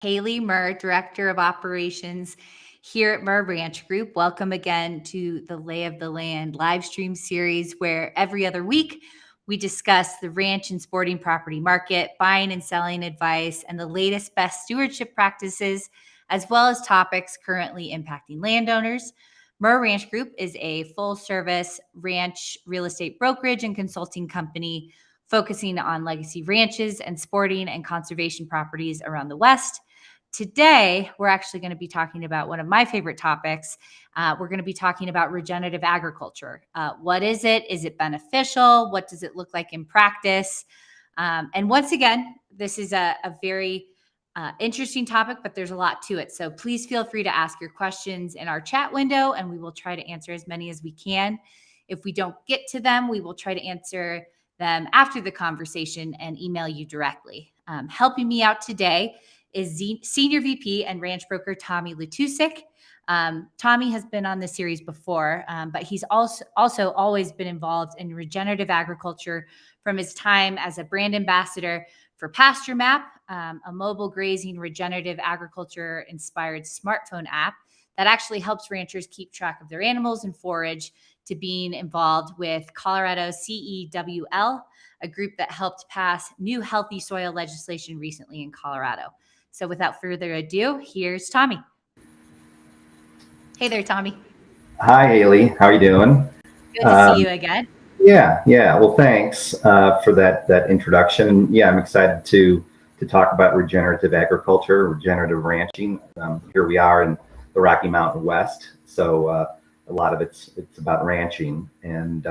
Haley Murr, Director of Operations here at Murr Ranch Group. Welcome again to the Lay of the Land live stream series, where every other week we discuss the ranch and sporting property market, buying and selling advice, and the latest best stewardship practices, as well as topics currently impacting landowners. Murr Ranch Group is a full-service ranch real estate brokerage and consulting company focusing on legacy ranches and sporting and conservation properties around the West. Today, we're actually going to be talking about one of my favorite topics. We're going to be talking about regenerative agriculture. What is it? Is it beneficial? What does it look like in practice? And once again, this is a very interesting topic, but there's a lot to it. So please feel free to ask your questions in our chat window, and we will try to answer as many as we can. If we don't get to them, we will try to answer them after the conversation and email you directly. Helping me out today is Senior VP and ranch broker Tommy Latousek. Tommy has been on the series before, but he's also always been involved in regenerative agriculture from his time as a brand ambassador for Pasture Map, a mobile grazing regenerative agriculture inspired smartphone app that actually helps ranchers keep track of their animals and forage, to being involved with Colorado CEWL, a group that helped pass new healthy soil legislation recently in Colorado. So without further ado, here's Tommy. Hey there, Tommy. Hi, Haley. How are you doing? Good to see you again. Yeah. Well, thanks for that introduction. Yeah, I'm excited to talk about regenerative agriculture, regenerative ranching. Here we are in the Rocky Mountain West, so a lot of it's about ranching, and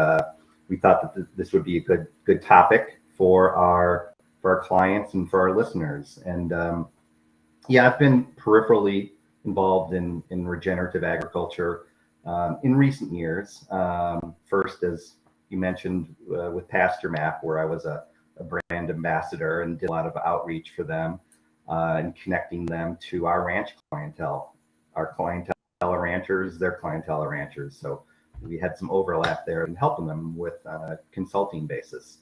we thought that this would be a good topic for our clients and for our listeners. And yeah, I've been peripherally involved in regenerative agriculture in recent years. First, as you mentioned, with Pasture Map, where I was a brand ambassador and did a lot of outreach for them and connecting them to our ranch clientele. Our clientele are ranchers, their clientele are ranchers. So we had some overlap there and helping them with a consulting basis.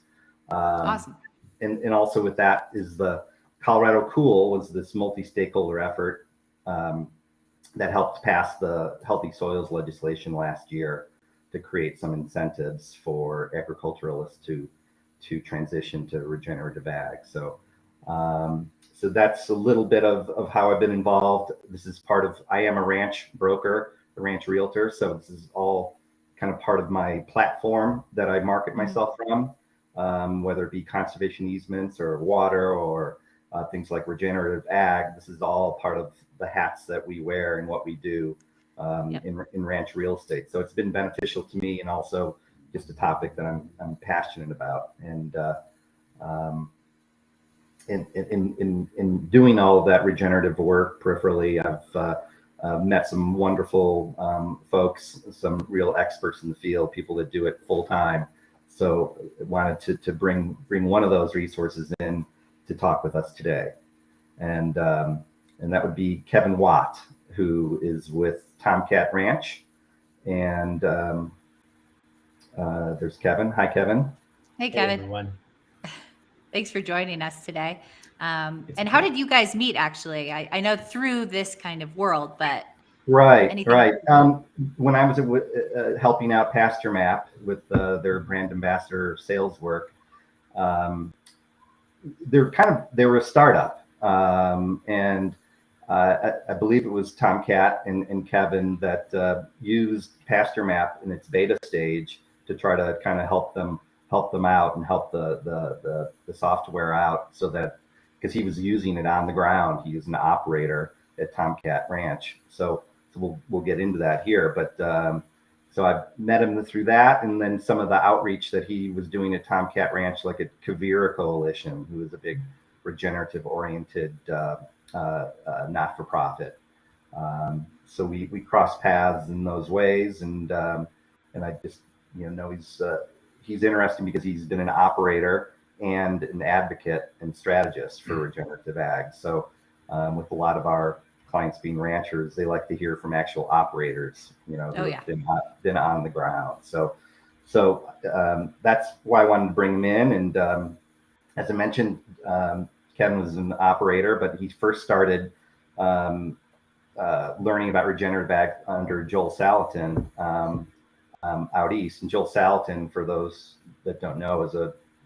Awesome. And also with that is the Colorado Cool was this multi-stakeholder effort that helped pass the Healthy Soils legislation last year to create some incentives for agriculturalists to transition to regenerative ag. So that's a little bit of how I've been involved. This is I am a ranch broker, a ranch realtor. So this is all kind of part of my platform that I market myself from, whether it be conservation easements or water or things like regenerative ag. This is all part of the hats that we wear and what we do in ranch real estate. So it's been beneficial to me, and also just a topic that I'm passionate about. And in doing all of that regenerative work peripherally, I've met some wonderful folks, some real experts in the field, people that do it full time. So I wanted to bring one of those resources in to talk with us today. And that would be Kevin Watt, who is with Tomkat Ranch. And there's Kevin. Hi, Kevin. Hey, Kevin. Hey, everyone. Thanks for joining us today. And how did you guys meet, actually? I know through this kind of world, but Right. anything? When I was helping out Pasture Map with their brand ambassador sales work, they were a startup, and I believe it was Tomkat and Kevin that used Pasture Map in its beta stage to try to kind of help them out and help the software out, so that, because he was using it on the ground. He was an operator at Tomkat Ranch. So we'll get into that here. But so I met him through that, and then some of the outreach that he was doing at Tomkat Ranch, like at Kavira Coalition, who is a big regenerative oriented not-for-profit. So we crossed paths in those ways, and I just know he's interesting because he's been an operator and an advocate and strategist for regenerative ag. So with a lot of our clients being ranchers, they like to hear from actual operators, who have been on the ground. So that's why I wanted to bring him in. And as I mentioned, Kevin was an operator, but he first started learning about regenerative ag under Joel Salatin out east. And Joel Salatin, for those that don't know, is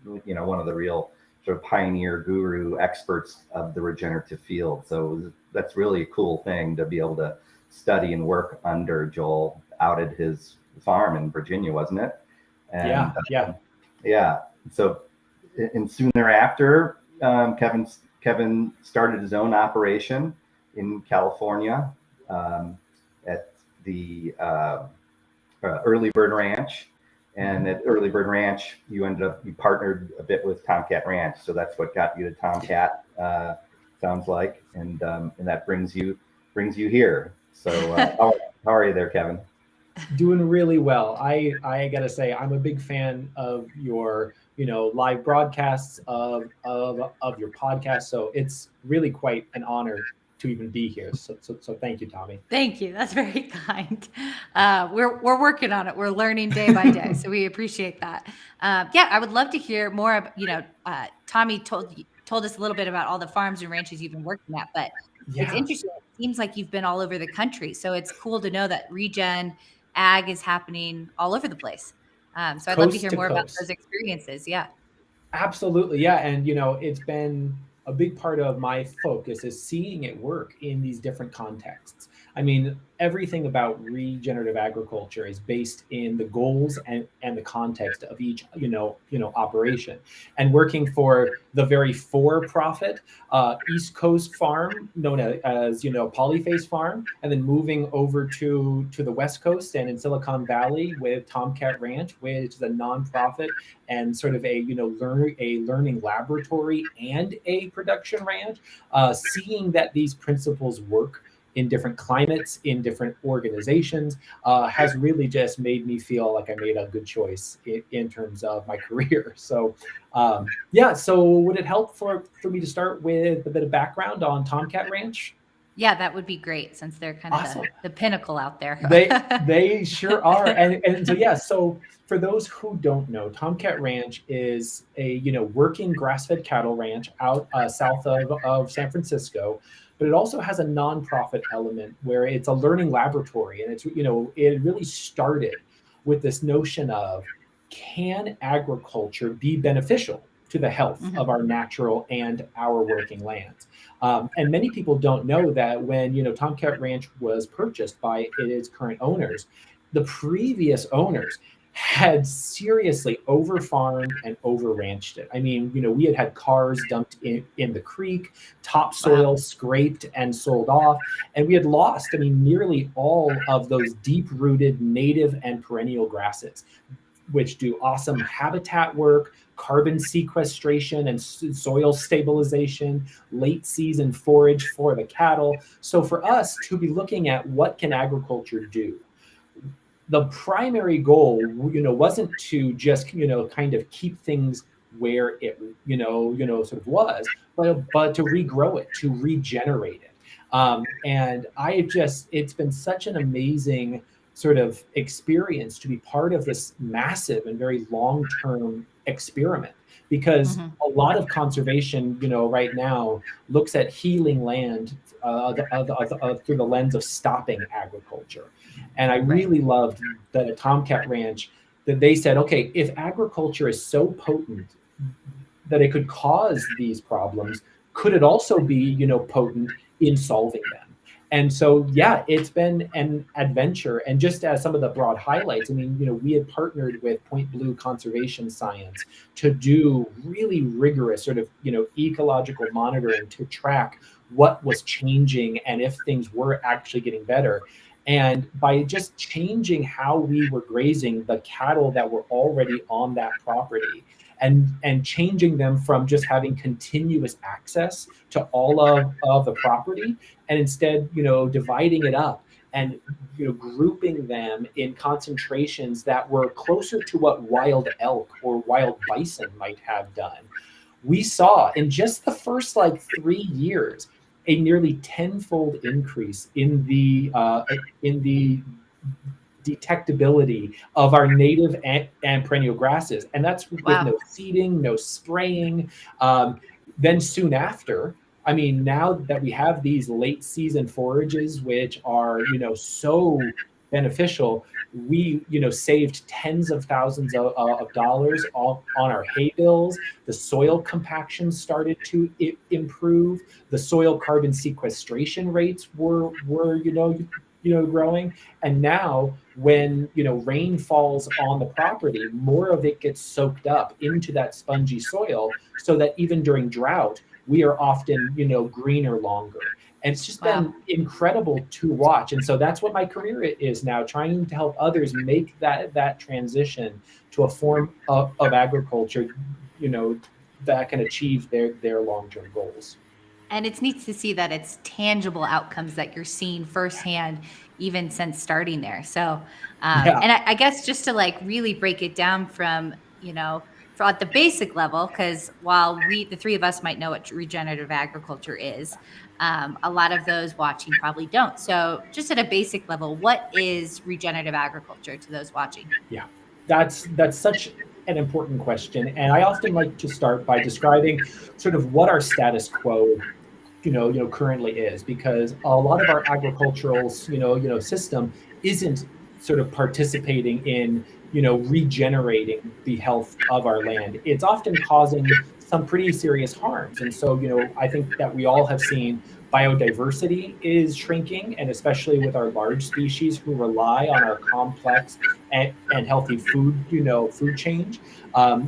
one of the real sort of pioneer guru experts of the regenerative field. So that's really a cool thing to be able to study and work under Joel out at his farm in Virginia, wasn't it? And, yeah. So, and soon thereafter, Kevin started his own operation in California at the Early Bird Ranch. And at Early Bird Ranch, you partnered a bit with Tomkat Ranch. So that's what got you to Tomkat, sounds like. And that brings you here. So how are you there, Kevin? Doing really well. I gotta say, I'm a big fan of your live broadcasts of your podcast. So it's really quite an honor to even be here. So thank you, Tommy. Thank you. That's very kind. We're working on it. We're learning day by day. So we appreciate that. I would love to hear more about, Tommy told us a little bit about all the farms and ranches you've been working at, but it's interesting. It seems like you've been all over the country. So it's cool to know that regen ag is happening all over the place. So I'd love to hear more about those experiences. Yeah. Absolutely. Yeah. And, it's been a big part of my focus is seeing it work in these different contexts. I mean, everything about regenerative agriculture is based in the goals and the context of each, operation. And working for the very for-profit East Coast farm known as Polyface Farm, and then moving over to the West Coast and in Silicon Valley with Tomkat Ranch, which is a nonprofit and sort of a learning laboratory and a production ranch, seeing that these principles work in different climates, in different organizations, has really just made me feel like I made a good choice in terms of my career. So, so would it help for me to start with a bit of background on Tomkat Ranch? Yeah, that would be great, since they're kind of awesome. the pinnacle out there. They sure are. And so for those who don't know, Tomkat Ranch is a working grass-fed cattle ranch out south of San Francisco. But it also has a nonprofit element where it's a learning laboratory. And it's, it really started with this notion of, can agriculture be beneficial to the health of our natural and our working lands? And many people don't know that when, Tomkat Ranch was purchased by its current owners, the previous owners had seriously over-farmed and over-ranched it. I mean, we had cars dumped in the creek, topsoil scraped and sold off, and we had lost, nearly all of those deep-rooted native and perennial grasses, which do awesome habitat work, carbon sequestration and soil stabilization, late season forage for the cattle. So for us to be looking at what can agriculture do, the primary goal, wasn't to just, kind of keep things where it, sort of was, but to regrow it, to regenerate it. And it's been such an amazing sort of experience to be part of this massive and very long-term experiment, because a lot of conservation, right now looks at healing land through the lens of stopping agriculture. And I really loved that at Tomkat Ranch that they said, okay, if agriculture is so potent that it could cause these problems, could it also be, potent in solving them? And so, it's been an adventure. And just as some of the broad highlights, we had partnered with Point Blue Conservation Science to do really rigorous sort of, ecological monitoring to track what was changing and if things were actually getting better. And by just changing how we were grazing the cattle that were already on that property, and changing them from just having continuous access to all of the property, and instead, dividing it up and, grouping them in concentrations that were closer to what wild elk or wild bison might have done. We saw in just the first 3 years, a nearly tenfold increase in the detectability of our native and perennial grasses. And that's with no seeding, no spraying. Then soon after, I mean, now that we have these late season forages, which are, so beneficial, we, saved tens of thousands of dollars on our hay bills. The soil compaction started to improve. The soil carbon sequestration rates were growing. And now when, rain falls on the property, more of it gets soaked up into that spongy soil, so that even during drought, we are often, greener longer. And it's just Wow. been incredible to watch. And so that's what my career is now, trying to help others make that transition to a form of agriculture, that can achieve their long-term goals. And it's neat to see that it's tangible outcomes that you're seeing firsthand, even since starting there. So, Yeah. and I guess just to like really break it down from, for at the basic level, because while the three of us might know what regenerative agriculture is, a lot of those watching probably don't. So, just at a basic level, what is regenerative agriculture to those watching? Yeah, that's such an important question, and I often like to start by describing sort of what our status quo, currently is, because a lot of our agricultural, system isn't sort of participating in, regenerating the health of our land. It's often causing some pretty serious harms, and so, I think that we all have seen biodiversity is shrinking, and especially with our large species who rely on our complex and healthy food change.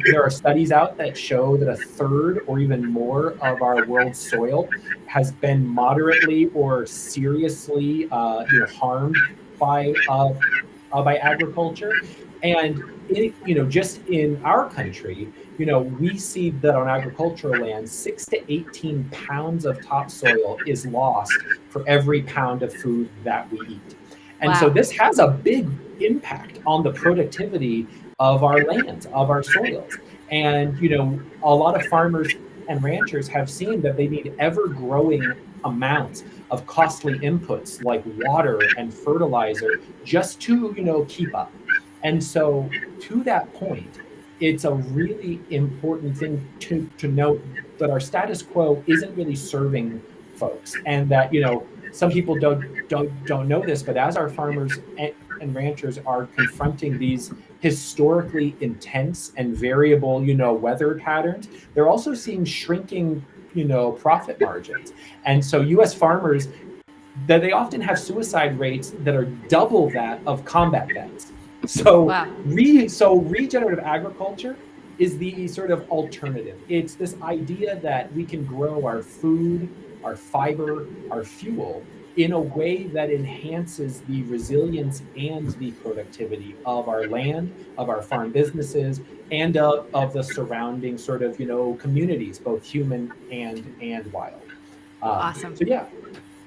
There are studies out that show that a third or even more of our world's soil has been moderately or seriously, harmed by agriculture. And just in our country, we see that on agricultural land, 6 to 18 pounds of topsoil is lost for every pound of food that we eat. And so Wow. this has a big impact on the productivity of our lands, of our soils. And, a lot of farmers and ranchers have seen that they need ever growing amounts of costly inputs like water and fertilizer just to, keep up. And so to that point, it's a really important thing to note that our status quo isn't really serving folks, and that, some people don't know this, but as our farmers and ranchers are confronting these historically intense and variable, weather patterns, they're also seeing shrinking, profit margins. And so U.S. farmers, that they often have suicide rates that are double that of combat vets. So, Wow. so regenerative agriculture is the sort of alternative. It's this idea that we can grow our food, our fiber, our fuel in a way that enhances the resilience and the productivity of our land, of our farm businesses, and of the surrounding sort of, communities, both human and wild. Awesome. So yeah.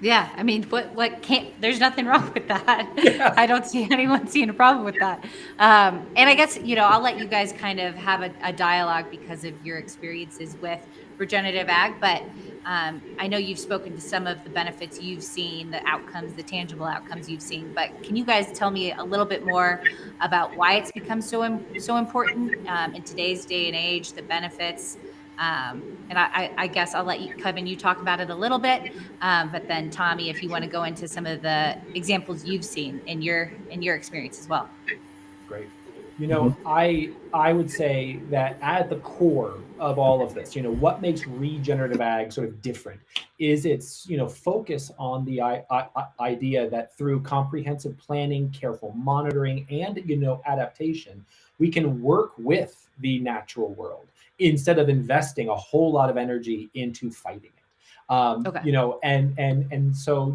Yeah, I mean, what can't? There's nothing wrong with that. Yeah. I don't see anyone seeing a problem with that. And I guess I'll let you guys kind of have a dialogue because of your experiences with regenerative ag. But I know you've spoken to some of the benefits you've seen, the outcomes, the tangible outcomes you've seen. But can you guys tell me a little bit more about why it's become so important in today's day and age, the benefits? And I guess I'll let you, Kevin, you talk about it a little bit. But then Tommy, if you want to go into some of the examples you've seen in your experience as well. Great. Mhm. I would say that at the core of all of this, what makes regenerative ag sort of different is its, focus on the idea that through comprehensive planning, careful monitoring, and, adaptation, we can work with the natural world instead of investing a whole lot of energy into fighting it. Okay. And so,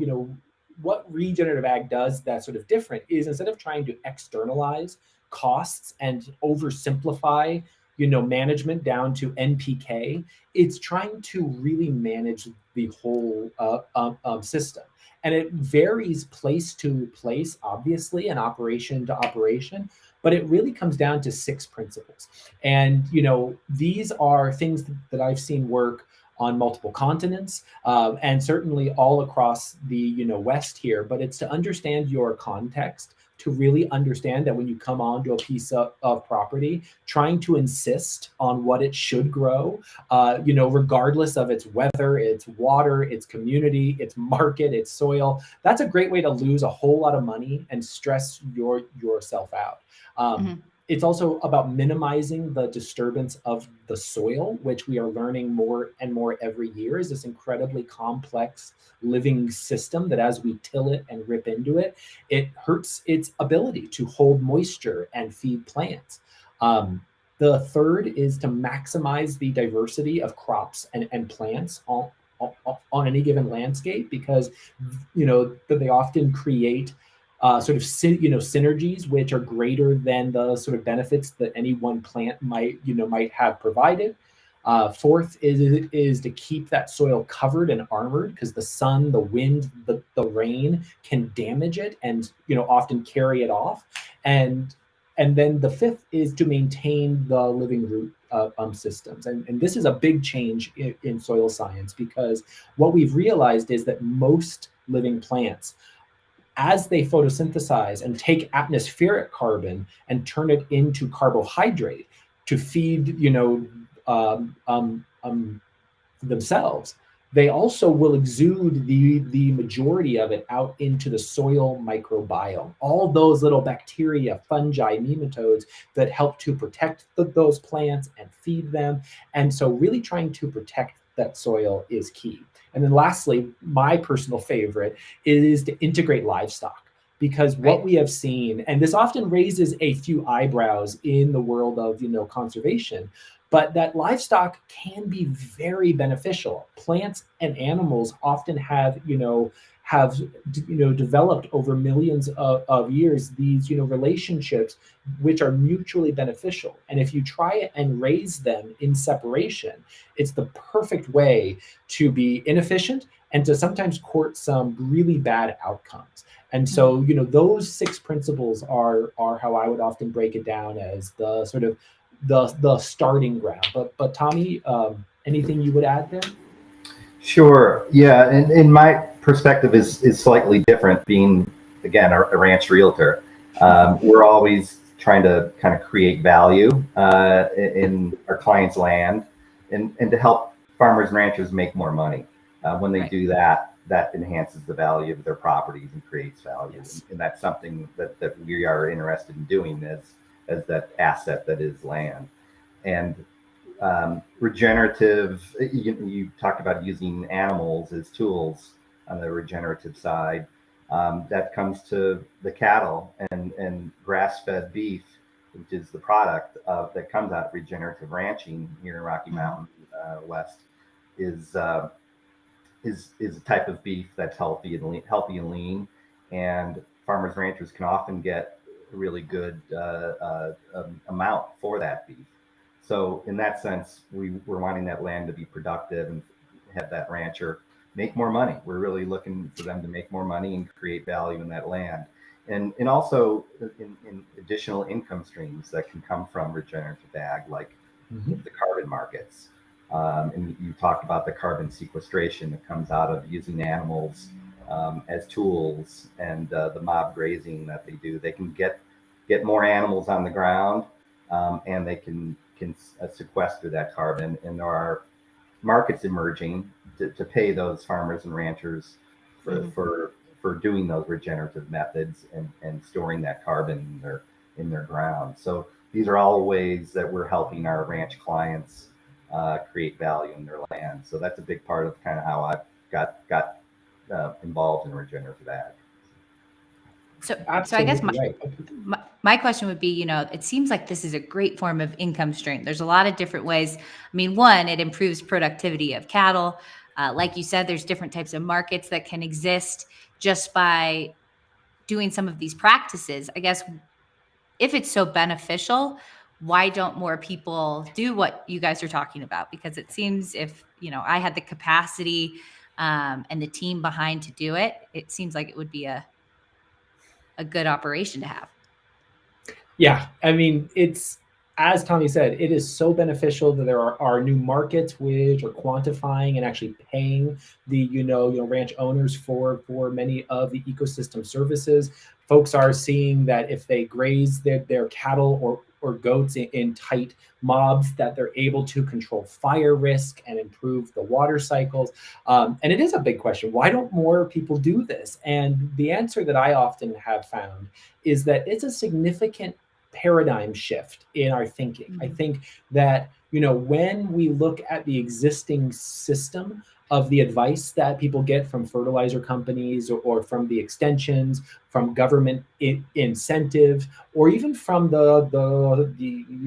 what regenerative ag does that's sort of different is, instead of trying to externalize costs and oversimplify, management down to NPK, it's trying to really manage the whole system. And it varies place to place, obviously, and operation to operation, but it really comes down to 6 principles. And, these are things that I've seen work on multiple continents, and certainly all across the, West here. But it's to understand your context, to really understand that when you come onto a piece of property, trying to insist on what it should grow, regardless of its weather, its water, its community, its market, its soil, that's a great way to lose a whole lot of money and stress yourself out. It's also about minimizing the disturbance of the soil, which we are learning more and more every year is this incredibly complex living system that as we till it and rip into it, it hurts its ability to hold moisture and feed plants. The third is to maximize the diversity of crops and plants on any given landscape, because they often create synergies which are greater than the sort of benefits that any one plant might have provided. Fourth is to keep that soil covered and armored, because the sun, the wind, the rain can damage it and often carry it off. And then the fifth is to maintain the living root systems. And this is a big change in soil science, because what we've realized is that most living plants, as they photosynthesize and take atmospheric carbon and turn it into carbohydrate to feed, themselves, they also will exude the majority of it out into the soil microbiome. All those little bacteria, fungi, nematodes that help to protect those plants and feed them. And so really trying to protect that soil is key. And then lastly, my personal favorite is to integrate livestock, because what we have seen, and this often raises a few eyebrows in the world of conservation, but that livestock can be very beneficial. Plants and animals often have developed over millions of years these relationships which are mutually beneficial. And if you try and raise them in separation, it's the perfect way to be inefficient and to sometimes court some really bad outcomes. And so those 6 principles are how I would often break it down as the sort of the starting ground. But Tommy, anything you would add there? Sure. Yeah. And my perspective is slightly different, being, again, a ranch realtor. We're always trying to kind of create value in our clients' land and to help farmers and ranchers make more money. When they do that, that enhances the value of their properties and creates value. Yes. And that's something that we are interested in doing as that asset that is land. And regenerative, you talked about using animals as tools on the regenerative side. That comes to the cattle and grass-fed beef, which is the product that comes out of regenerative ranching here in Rocky Mountain West, is a type of beef that's healthy and lean, and farmers and ranchers can often get a really good amount for that beef. So in that sense, we're wanting that land to be productive and have that rancher make more money. We're really looking for them to make more money and create value in that land. And also in additional income streams that can come from regenerative ag, like the carbon markets. And you talked about the carbon sequestration that comes out of using animals as tools, and the mob grazing that they do. They can get more animals on the ground, and they can sequester that carbon. And there are markets emerging to pay those farmers and ranchers for doing those regenerative methods and storing that carbon in their ground. So these are all ways that we're helping our ranch clients create value in their land. So that's a big part of kind of how I got involved in regenerative ag. So I guess my question would be, it seems like this is a great form of income stream. There's a lot of different ways. I mean, one, it improves productivity of cattle. Like you said, there's different types of markets that can exist just by doing some of these practices. I guess if it's so beneficial, why don't more people do what you guys are talking about? Because it seems if, I had the capacity and the team behind to do it, it seems like it would be a good operation to have. Yeah, I mean, it's as Tommy said, it is so beneficial that there are new markets which are quantifying and actually paying the ranch owners for many of the ecosystem services. Folks are seeing that if they graze their cattle or goats in tight mobs, that they're able to control fire risk and improve the water cycles. And it is a big question. Why don't more people do this? And the answer that I often have found is that it's a significant paradigm shift in our thinking. I think that, when we look at the existing system of the advice that people get from fertilizer companies or from the extensions, from government incentives, or even from the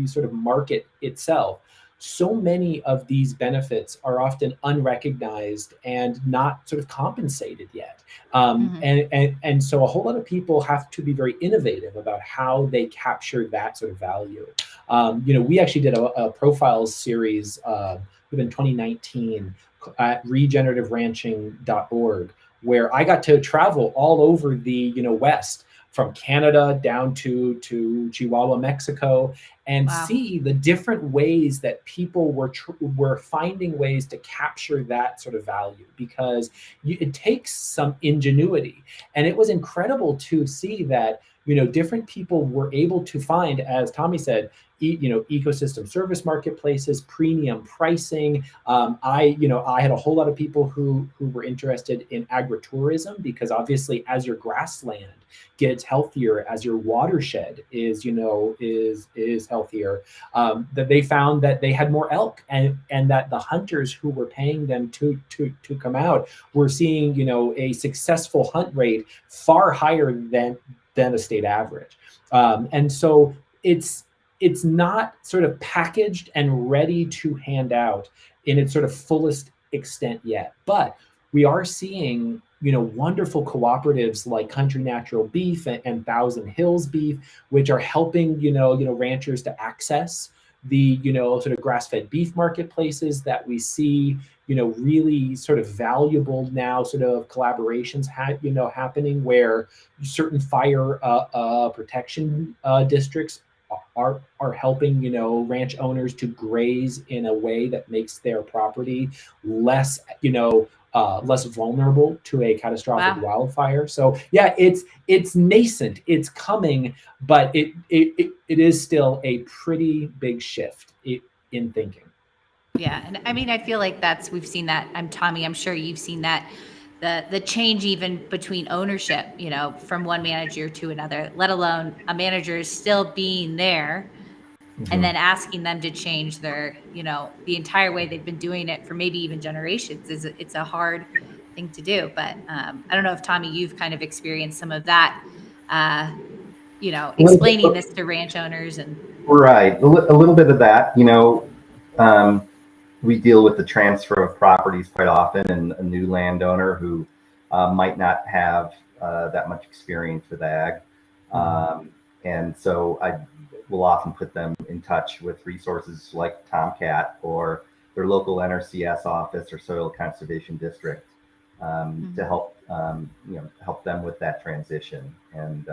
sort of market itself, so many of these benefits are often unrecognized and not sort of compensated yet. And so a whole lot of people have to be very innovative about how they capture that sort of value. We actually did a profiles series in 2019 at regenerativeranching.org, where I got to travel all over the West, from Canada down to Chihuahua, Mexico, and see the different ways that people were finding ways to capture that sort of value, because it takes some ingenuity. And it was incredible to see that different people were able to find, as Tommy said, ecosystem service marketplaces, premium pricing. I had a whole lot of people who were interested in agritourism, because obviously as your grassland gets healthier, as your watershed is healthier, that they found that they had more elk, and that the hunters who were paying them to come out were seeing a successful hunt rate far higher than a state average. And so it's not sort of packaged and ready to hand out in its sort of fullest extent yet, but we are seeing wonderful cooperatives like Country Natural Beef and Thousand Hills Beef, which are helping ranchers to access the sort of grass-fed beef marketplaces that we see really sort of valuable now sort of collaborations happening, where certain fire protection districts are helping ranch owners to graze in a way that makes their property less less vulnerable to a catastrophic wildfire. So yeah, it's nascent, it's coming, but it is still a pretty big shift in thinking. Yeah, and I mean, I feel like we've seen that. Tommy, I'm sure you've seen that, the change even between ownership, from one manager to another, let alone a manager is still being there and then asking them to change their, the entire way they've been doing it for maybe even generations. It's a hard thing to do. But I don't know if, Tommy, you've kind of experienced some of that, explaining this to ranch owners. And right, a little bit of that. We deal with the transfer of properties quite often, and a new landowner who might not have that much experience with ag. And so I will often put them in touch with resources like Tomkat or their local NRCS office or soil conservation district to help help them with that transition. And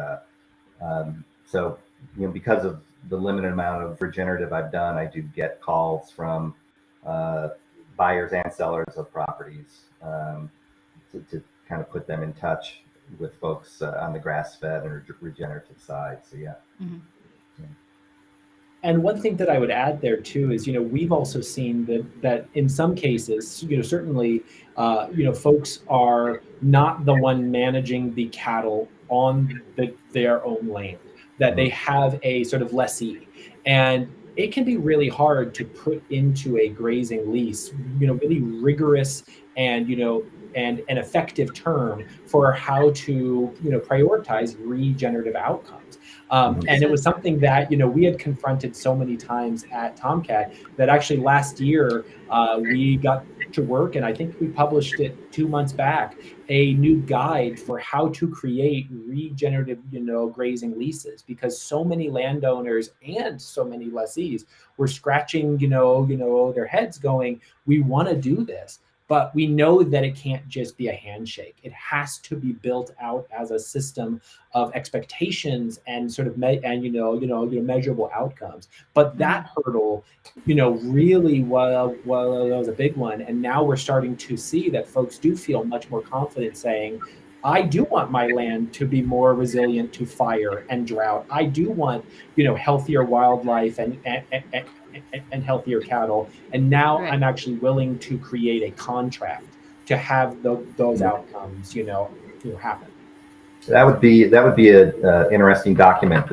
so because of the limited amount of regenerative I've done, I do get calls from buyers and sellers of properties to kind of put them in touch with folks on the grass-fed and regenerative side. So yeah. And one thing that I would add there too is, we've also seen that in some cases, certainly, folks are not the one managing the cattle on their own land, that they have a sort of lessee. And it can be really hard to put into a grazing lease, really rigorous and, and an effective term for how to, prioritize regenerative outcomes. And it was something that, we had confronted so many times at Tomkat that actually last year we got to work, and I think we published it 2 months back, a new guide for how to create regenerative, grazing leases, because so many landowners and so many lessees were scratching, their heads going, we want to do this, But we know that it can't just be a handshake. It has to be built out as a system of expectations and sort of measurable outcomes. But that hurdle, really was a big one. And now we're starting to see that folks do feel much more confident saying, I do want my land to be more resilient to fire and drought. I do want, healthier wildlife and healthier cattle. And now Right. I'm actually willing to create a contract to have those outcomes, happen. That would be a interesting document.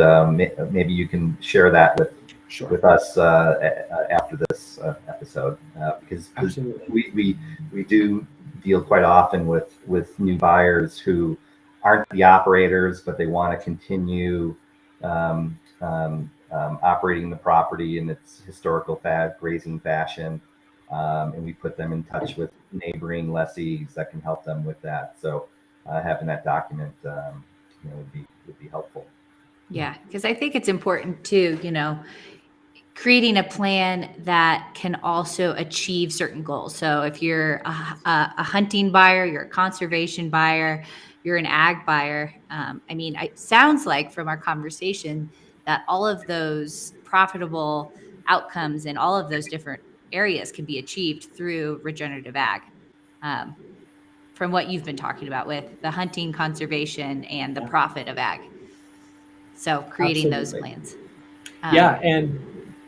Maybe you can share that Sure. with us after this episode, because Absolutely. we do deal quite often with new buyers who aren't the operators, but they want to continue operating the property in its historical grazing fashion, and we put them in touch with neighboring lessees that can help them with that. So having that document, would be helpful. Yeah, because I think it's important too, creating a plan that can also achieve certain goals. So if you're a hunting buyer, you're a conservation buyer, you're an ag buyer. It sounds like from our conversation that all of those profitable outcomes in all of those different areas can be achieved through regenerative ag. Um, from what you've been talking about with the hunting, conservation, and the profit of ag. So creating those Absolutely. plans. Yeah,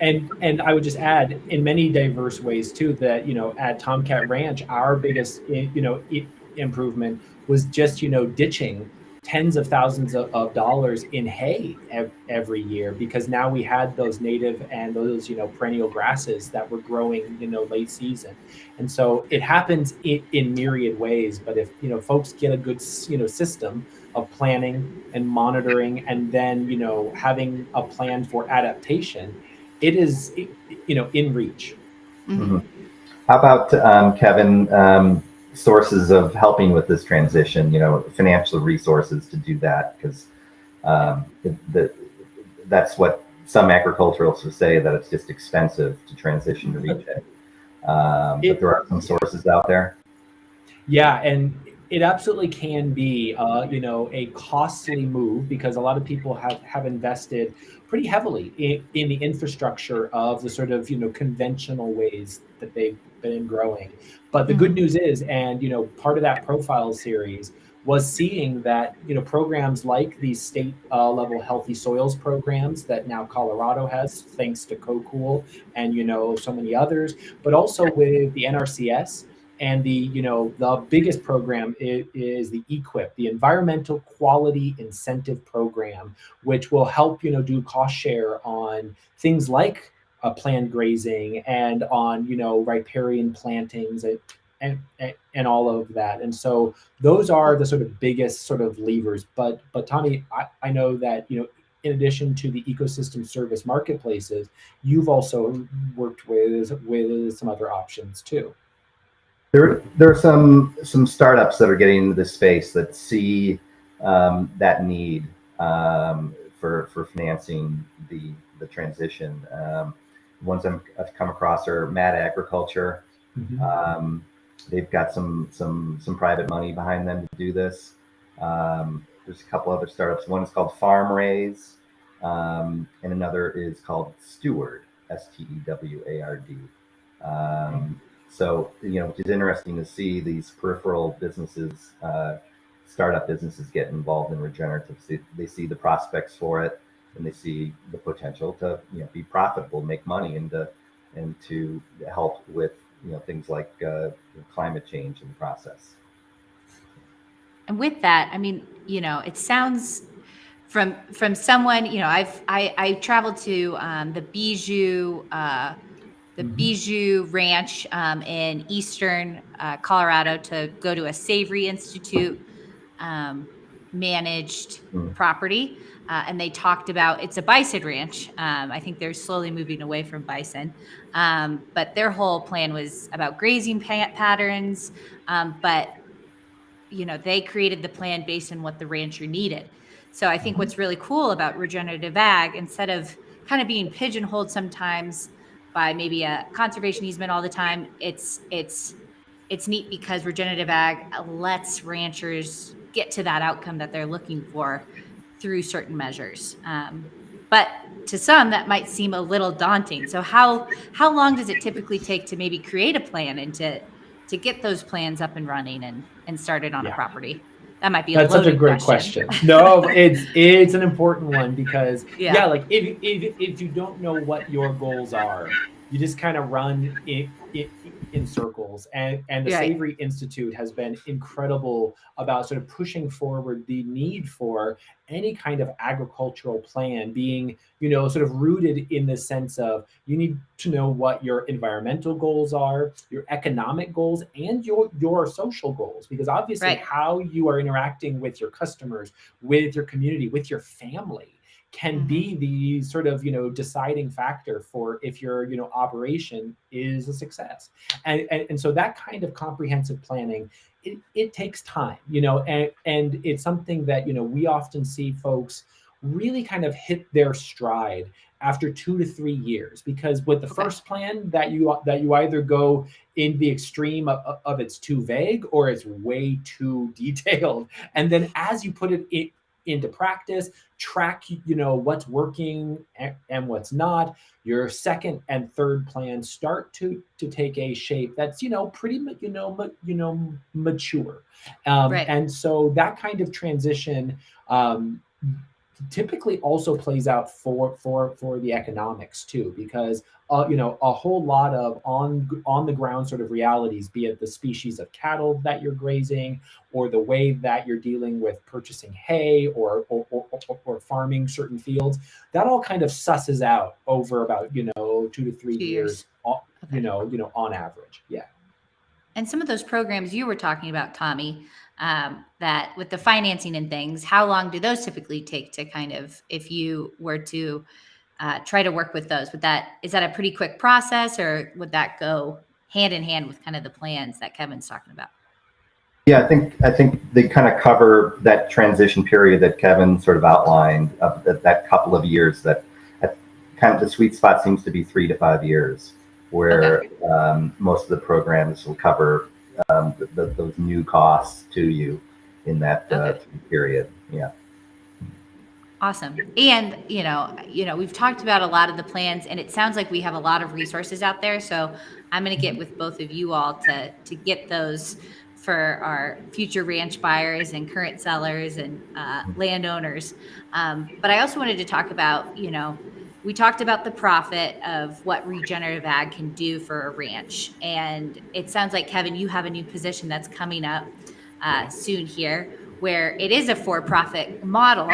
and I would just add in many diverse ways too that at Tomkat Ranch, our biggest improvement was just ditching tens of thousands of dollars in hay every year, because now we had those native and those perennial grasses that were growing late season. And so it happens in myriad ways, but if folks get a good system of planning and monitoring, and then having a plan for adaptation, it is in reach. Mm-hmm. How about Kevin? Sources of helping with this transition, financial resources to do that, because that's what some agriculturalists would say, that it's just expensive to transition to retail. But there are some sources out there. Yeah, and it absolutely can be, a costly move, because a lot of people have invested pretty heavily in the infrastructure of the sort of conventional ways that they've been growing. But the good Mm-hmm. news is, and part of that profile series was seeing that programs like these state level healthy soils programs that now Colorado has, thanks to CoCool and so many others, but also with the NRCS. And the biggest program is the EQIP, the Environmental Quality Incentive Program, which will help do cost share on things like planned grazing and on riparian plantings and all of that. And so those are the sort of biggest sort of levers. But Tommy, I know that in addition to the ecosystem service marketplaces, you've also worked with some other options too. There are some startups that are getting into this space that see that need for financing the transition. Ones I've come across are Mad Agriculture. They've got some private money behind them to do this. There's a couple other startups. One is called Farm Raise, and another is called Steward, Steward. So, it's interesting to see these peripheral businesses, startup businesses get involved in regenerative. They see the prospects for it, and they see the potential to be profitable, make money, and to help with things like climate change in the process. And with that, it sounds from someone, I traveled to the Bijou Ranch in eastern Colorado to go to a Savory Institute managed Mm. property. And they talked about, it's a bison ranch. I think they're slowly moving away from bison. But their whole plan was about grazing patterns. But they created the plan based on what the rancher needed. So I think what's really cool about regenerative ag, instead of kind of being pigeonholed sometimes by maybe a conservation easement all the time, it's it's neat because regenerative ag lets ranchers get to that outcome that they're looking for through certain measures. But to some, that might seem a little daunting. So how long does it typically take to maybe create a plan and to get those plans up and running and started on a Yeah. property? That might be a That's such a loaded great question. No, it's an important one because Yeah. like if you don't know what your goals are, you just kind of run in circles. And the Right. Savory Institute has been incredible about sort of pushing forward the need for any kind of agricultural plan being, sort of rooted in the sense of you need to know what your environmental goals are, your economic goals, and your social goals, because obviously Right. how you are interacting with your customers, with your community, with your family can be the sort of deciding factor for if your operation is a success. And so that kind of comprehensive planning, it takes time, and it's something that we often see folks really kind of hit their stride after 2 to 3 years, because with the Okay. first plan that you either go in the extreme of it's too vague or it's way too detailed, and then as you put it into practice, track what's working and what's not, your second and third plan start to take a shape that's pretty mature. Right. And so that kind of transition typically also plays out for the economics too, because a whole lot of on the ground sort of realities, be it the species of cattle that you're grazing, or the way that you're dealing with purchasing hay or farming certain fields, that all kind of susses out over about 2 to 3 2 years, years. Okay. on average. Yeah. And some of those programs you were talking about, Tommy, that with the financing and things, how long do those typically take to kind of, if you were to try to work with those, is that a pretty quick process, or would that go hand in hand with kind of the plans that Kevin's talking about? Yeah, I think they kind of cover that transition period that Kevin sort of outlined, that couple of years. That kind of the sweet spot seems to be 3 to 5 years, where most of the programs will cover those new costs to you in that period. Yeah. Awesome. And, we've talked about a lot of the plans, and it sounds like we have a lot of resources out there. So I'm going to get with both of you all to get those for our future ranch buyers and current sellers and landowners. But I also wanted to talk about, we talked about the profit of what regenerative ag can do for a ranch. And it sounds like, Kevin, you have a new position that's coming up soon here, where it is a for-profit model,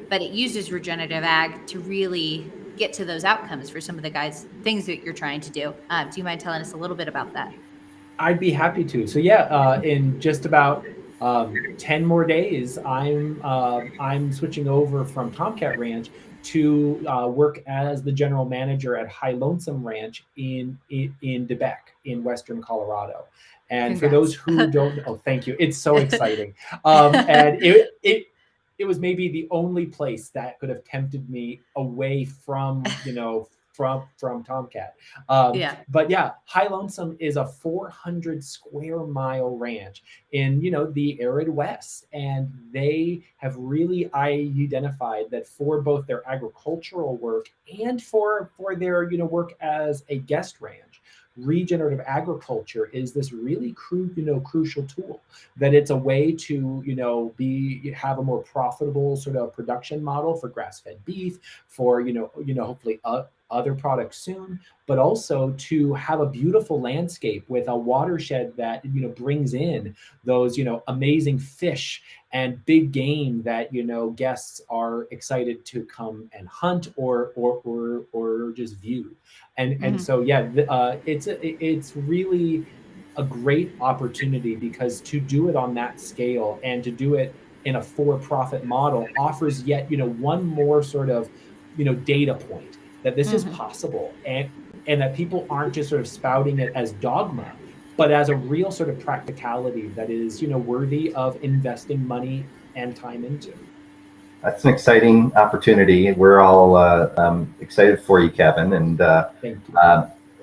but it uses regenerative ag to really get to those outcomes for some of the things that you're trying to do. Do you mind telling us a little bit about that? I'd be happy to. So yeah, in just about 10 more days, I'm switching over from Tomkat Ranch to work as the general manager at High Lonesome Ranch in Debec in Western Colorado. And Congrats. for those who don't know, thank you. It's so exciting. And it was maybe the only place that could have tempted me away from from Tomkat. But yeah, High Lonesome is a 400 square mile ranch in the arid West, and they have really identified that for both their agricultural work and for their work as a guest ranch, regenerative agriculture is this really crucial tool, that it's a way to have a more profitable sort of production model for grass-fed beef, for hopefully other products soon, but also to have a beautiful landscape with a watershed that brings in those amazing fish and big game that guests are excited to come and hunt or just view. And so yeah, it's really a great opportunity, because to do it on that scale and to do it in a for-profit model offers yet one more sort of data point that this is possible, and that people aren't just sort of spouting it as dogma, but as a real sort of practicality that is worthy of investing money and time into. That's an exciting opportunity. We're all excited for you, Kevin. And Thank you.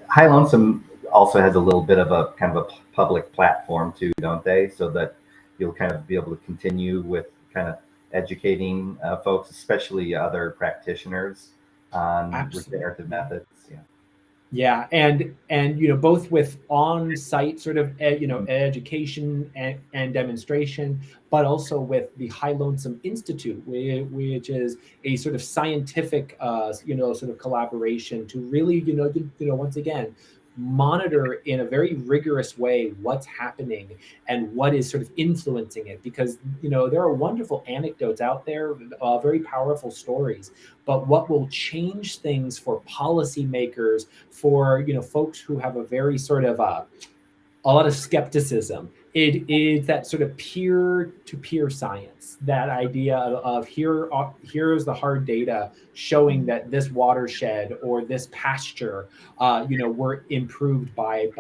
High Lonesome also has a little bit of a kind of a public platform too, don't they? So that you'll kind of be able to continue with kind of educating folks, especially other practitioners, on Absolutely. regenerative methods. Yeah. Yeah, and both with on-site sort of education and demonstration, but also with the High Lonesome Institute, which is a sort of scientific sort of collaboration to really once again monitor in a very rigorous way what's happening and what is sort of influencing it, because there are wonderful anecdotes out there, very powerful stories, but what will change things for policymakers, for folks who have a very sort of a lot of skepticism, it is that sort of peer-to-peer science, that idea of here's the hard data showing that this watershed or this pasture were improved by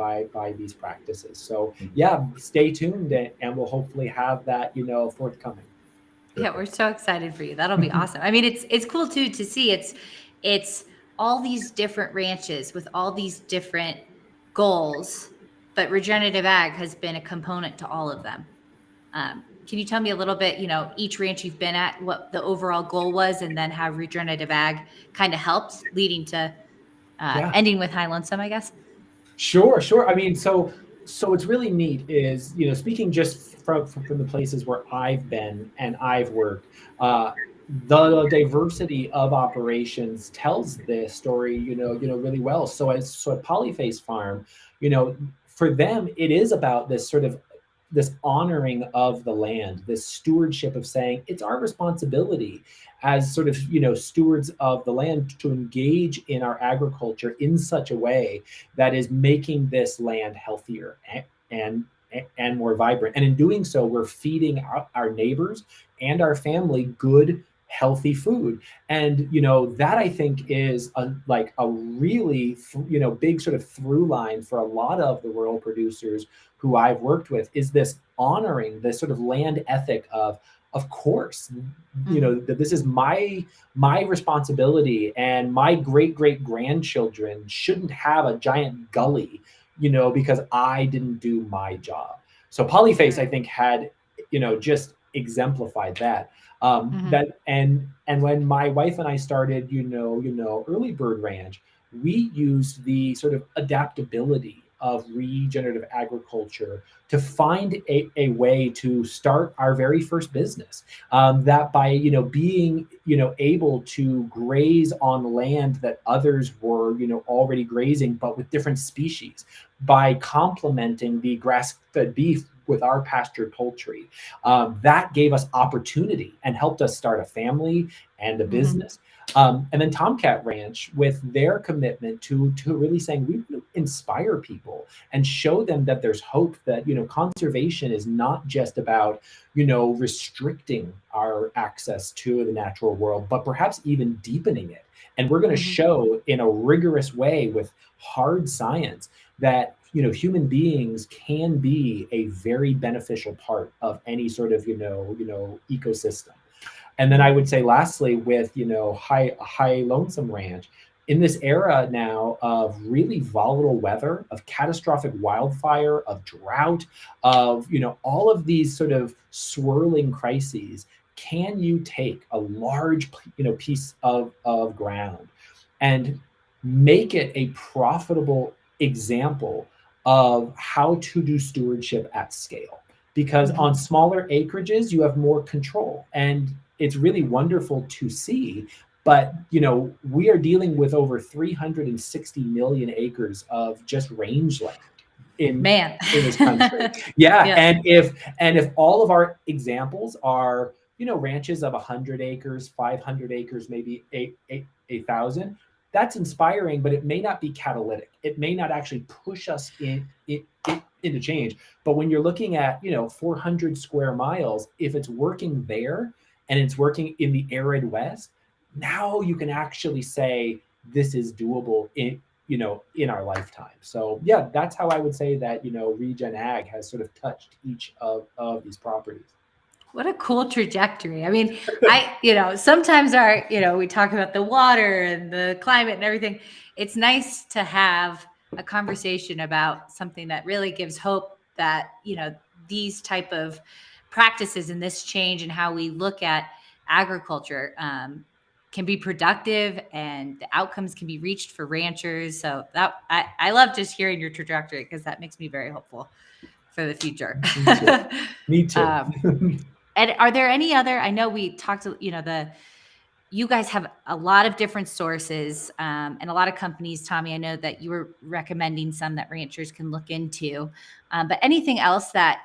these practices. So yeah, stay tuned, and we'll hopefully have that forthcoming. Yeah, we're so excited for you. That'll be awesome. I mean, it's cool too to see it's all these different ranches with all these different goals, but regenerative ag has been a component to all of them. Can you tell me a little bit, each ranch you've been at, what the overall goal was, and then how regenerative ag kind of helped, leading to Yeah. ending with High Lonesome, I guess? Sure. I mean, so what's really neat is, speaking just from the places where I've been and I've worked, the diversity of operations tells this story, really well. So at Polyface Farm, for them, it is about this sort of this honoring of the land, this stewardship of saying it's our responsibility as sort of stewards of the land to engage in our agriculture in such a way that is making this land healthier and more vibrant. And in doing so, we're feeding our neighbors and our family good, healthy food. And that, I think, is a really big sort of through line for a lot of the rural producers who I've worked with, is this honoring, this sort of land ethic of course, that this is my responsibility, and my great grandchildren shouldn't have a giant gully, because I didn't do my job. So Polyface, I think, had just exemplified that. That and when my wife and I started, Early Bird Ranch, we used the sort of adaptability of regenerative agriculture to find a way to start our very first business, that by being able to graze on land that others were already grazing, but with different species, by complementing the grass-fed beef with our pastured poultry, that gave us opportunity and helped us start a family and a business. And then Tomkat Ranch, with their commitment to really saying we inspire people and show them that there's hope, that conservation is not just about restricting our access to the natural world, but perhaps even deepening it. And we're going to show in a rigorous way with hard science that human beings can be a very beneficial part of any sort of ecosystem. And then I would say, lastly, with High Lonesome Ranch, in this era now of really volatile weather, of catastrophic wildfire, of drought, of all of these sort of swirling crises, can you take a large piece of ground and make it a profitable example of how to do stewardship at scale? Because on smaller acreages, you have more control, and it's really wonderful to see. But we are dealing with over 360 million acres of just rangeland in this country. Yeah. And if all of our examples are ranches of 100 acres, 500 acres, maybe 1,000, that's inspiring, but it may not be catalytic. It may not actually push us into change. But when you're looking at 400 square miles, if it's working there and it's working in the arid West, now you can actually say this is doable in our lifetime. So yeah, that's how I would say that Regen Ag has sort of touched each of these properties. What a cool trajectory. I mean, sometimes we talk about the water and the climate and everything. It's nice to have a conversation about something that really gives hope that, these type of practices and this change in how we look at agriculture can be productive and the outcomes can be reached for ranchers. So that I love just hearing your trajectory because that makes me very hopeful for the future. Me too. And are there any other, I know we talked, you guys have a lot of different sources and a lot of companies. Tommy, I know that you were recommending some that ranchers can look into, but anything else that,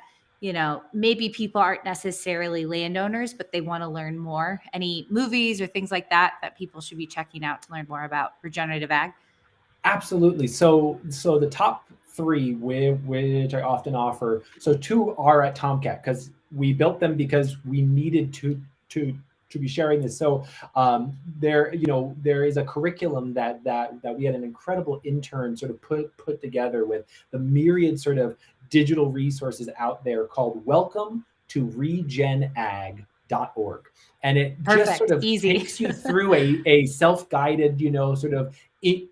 maybe people aren't necessarily landowners, but they want to learn more? Any movies or things like that that people should be checking out to learn more about regenerative ag? Absolutely. So the top three, which I often offer, so two are at Tomcat because we built them because we needed to be sharing this. So there is a curriculum that we had an incredible intern sort of put together with the myriad sort of digital resources out there called Welcome to regenag.org. And it just sort of Easy. takes you through a self-guided, sort of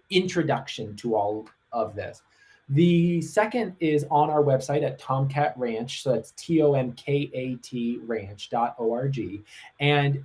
introduction to all of this. The second is on our website at Tomkat Ranch. So that's TOMKAT ranch.org. And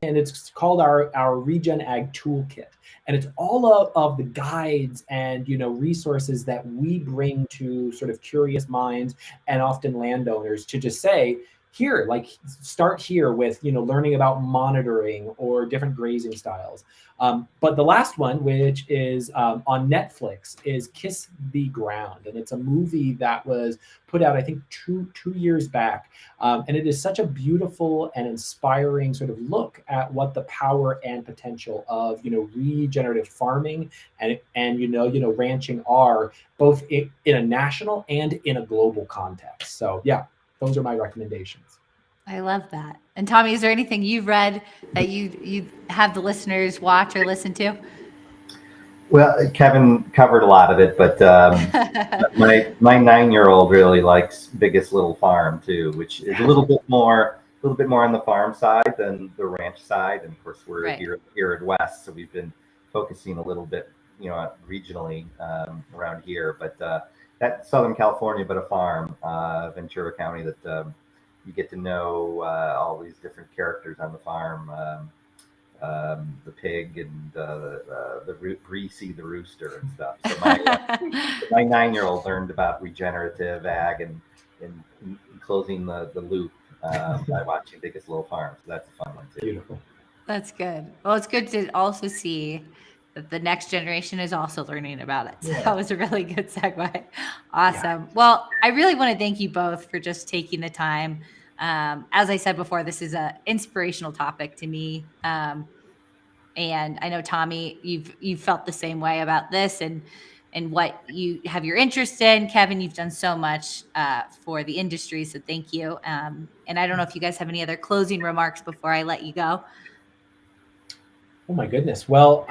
and it's called our Regen Ag Toolkit. And it's all of the guides and resources that we bring to sort of curious minds and often landowners to just say, here, like start here with learning about monitoring or different grazing styles. But the last one, which is on Netflix, is Kiss the Ground, and it's a movie that was put out I think two years back, and it is such a beautiful and inspiring sort of look at what the power and potential of regenerative farming and ranching are, both in a national and in a global context. So yeah. Those are my recommendations. I love that. And Tommy, is there anything you've read that you have the listeners watch or listen to? Well, Kevin covered a lot of it, but my 9-year-old really likes Biggest Little Farm too, which is a little bit more on the farm side than the ranch side. And of course, we're here at West, so we've been focusing a little bit, regionally around here. But that Southern California, but a farm, Ventura County, that you get to know all these different characters on the farm, the pig and the Greasy the rooster and stuff. So my 9-year-old learned about regenerative ag and closing the loop by watching Biggest Little Farm. So that's a fun one too. Beautiful. That's good. Well, it's good to also see that the next generation is also learning about it. So that was a really good segue. Awesome. Yeah. Well, I really want to thank you both for just taking the time. As I said before, this is an inspirational topic to me. And I know, Tommy, you've felt the same way about this and what you have your interest in. Kevin, you've done so much for the industry. So thank you. And I don't know if you guys have any other closing remarks before I let you go. Oh my goodness. Well,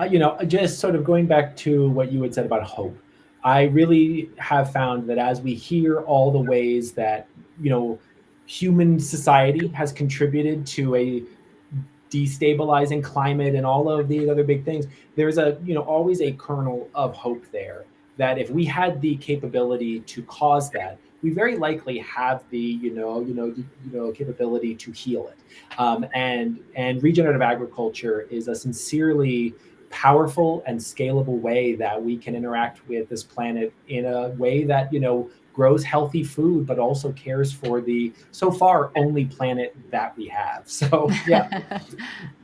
just sort of going back to what you had said about hope, I really have found that as we hear all the ways that, human society has contributed to a destabilizing climate and all of these other big things, there's always a kernel of hope there that if we had the capability to cause that, we very likely have the capability to heal it. And regenerative agriculture is a sincerely powerful and scalable way that we can interact with this planet in a way that grows healthy food, but also cares for the so far only planet that we have. So yeah,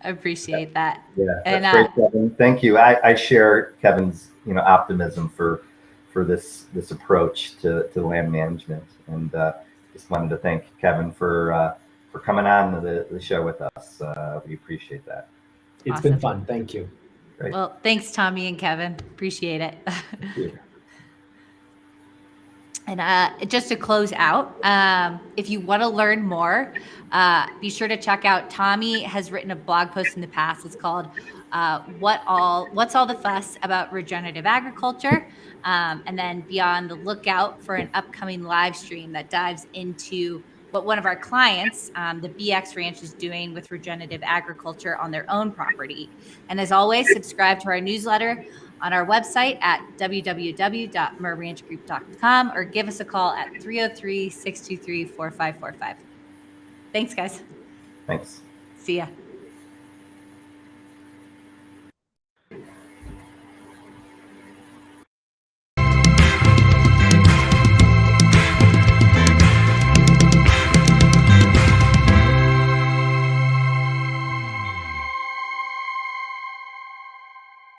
I appreciate that. Yeah, that's great, Kevin. Thank you. I share Kevin's optimism for this approach to land management, and just wanted to thank Kevin for coming on the show with us. We appreciate that. It's been fun. Thank you. Great. Well, thanks, Tommy and Kevin. Appreciate it. Thank you. And just to close out, if you want to learn more, be sure to check out, Tommy has written a blog post in the past. It's called What's All the Fuss About Regenerative Agriculture? And then be on the lookout for an upcoming live stream that dives into what one of our clients, the BX Ranch, is doing with regenerative agriculture on their own property. And as always, subscribe to our newsletter on our website at www.merranchgroup.com or give us a call at 303-623-4545. Thanks, guys. Thanks. See ya.